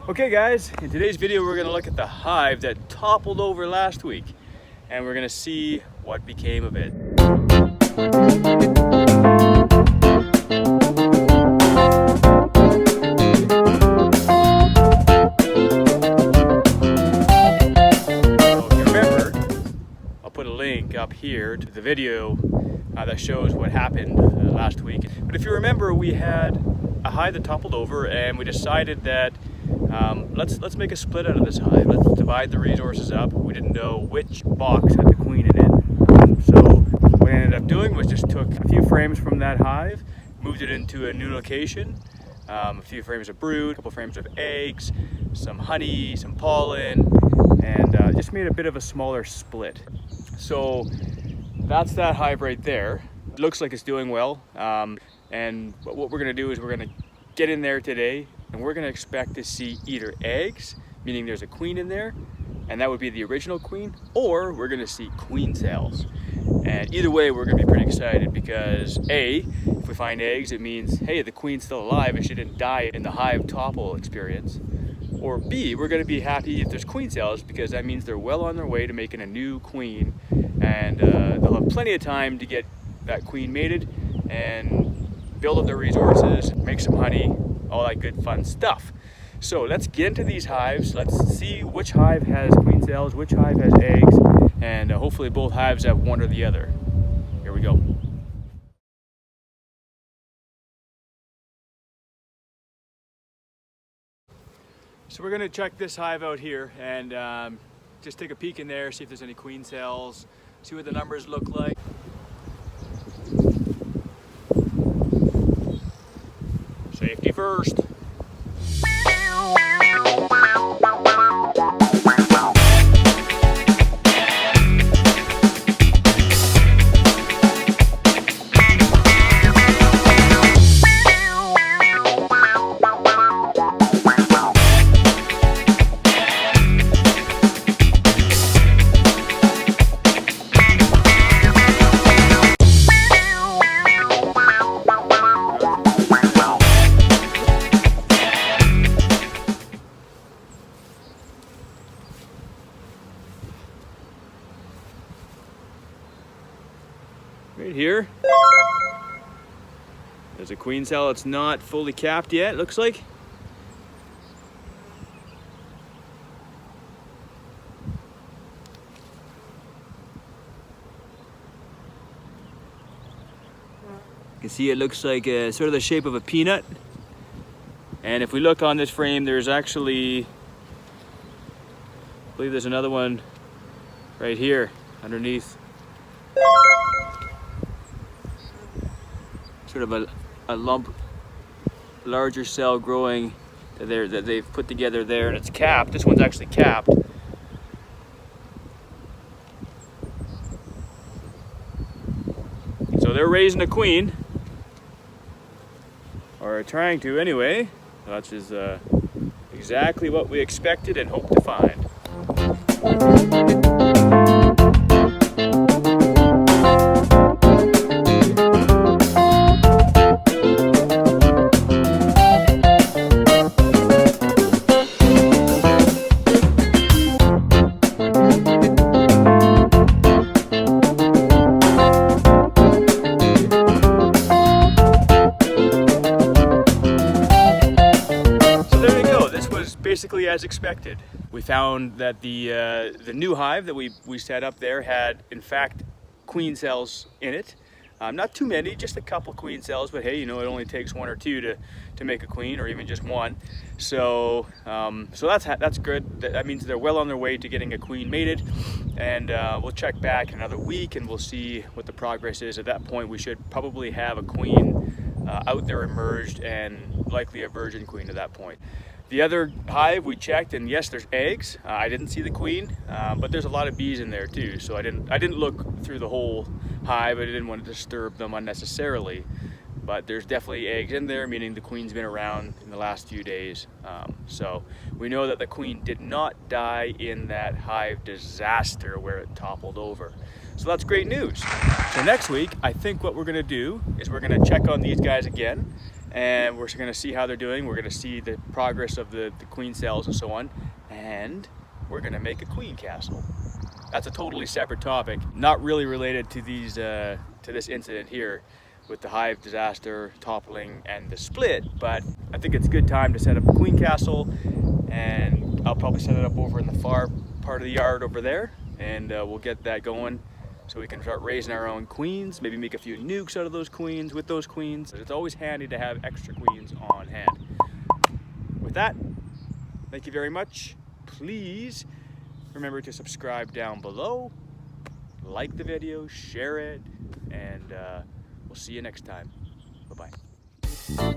Okay guys, in today's video we're going to look at the hive that toppled over last week and we're going to see what became of it. So if you remember, I'll put a link up here to the video that shows what happened last week. But if you remember, we had a hive that toppled over and we decided that let's make a split out of this hive. Let's divide the resources up. We didn't know which box had the queen in it. So what I ended up doing was just took a few frames from that hive, moved it into a new location, a few frames of brood, a couple frames of eggs, some honey, some pollen, and just made a bit of a smaller split. So that's that hive right there. It looks like it's doing well. And what we're gonna do is we're gonna get in there today and we're gonna expect to see either eggs, meaning there's a queen in there, and that would be the original queen, or we're gonna see queen cells. And either way, we're gonna be pretty excited because A, if we find eggs, it means, hey, the queen's still alive and she didn't die in the hive topple experience. Or B, we're gonna be happy if there's queen cells because that means they're well on their way to making a new queen, and they'll have plenty of time to get that queen mated and build up their resources, make some honey, all that good fun stuff. So let's get into these hives. Let's see which hive has queen cells, which hive has eggs, and hopefully both hives have one or the other. Here we go. So we're gonna check this hive out here and just take a peek in there, see if there's any queen cells, see what the numbers look like. Safety first. Right here, there's a queen cell. It's not fully capped yet, looks like. You can see it looks like sort of the shape of a peanut. And if we look on this frame, there's actually, I believe there's another one right here underneath. Sort of a lump, larger cell growing that they've put together there, and it's capped. This one's actually capped. So they're raising a queen, or trying to anyway. So that's just exactly what we expected and hoped to find. Basically as expected. We found that the new hive that we set up there had in fact queen cells in it. Not too many, just a couple queen cells, but hey, you know, it only takes one or two to make a queen, or even just one. So so that's good. That means they're well on their way to getting a queen mated, and we'll check back in another week and we'll see what the progress is. At that point we should probably have a queen out there emerged, and likely a virgin queen at that point. The other hive we checked, and yes, there's eggs. I didn't see the queen, but there's a lot of bees in there too. So I didn't look through the whole hive. I didn't want to disturb them unnecessarily. But there's definitely eggs in there, meaning the queen's been around in the last few days. So we know that the queen did not die in that hive disaster where it toppled over. So that's great news. So next week, I think what we're gonna do is we're gonna check on these guys again and we're going to see how they're doing. We're going to see the progress of the queen cells and so on, and we're going to make a queen castle. That's a totally separate topic, not really related to these to this incident here with the hive disaster, toppling, and the split, but I think it's a good time to set up a queen castle, and I'll probably set it up over in the far part of the yard over there, and we'll get that going so we can start raising our own queens, maybe make a few nukes out of those queens with those queens. It's always handy to have extra queens on hand. With that, thank you very much. Please remember to subscribe down below, like the video, share it, and we'll see you next time. Bye-bye.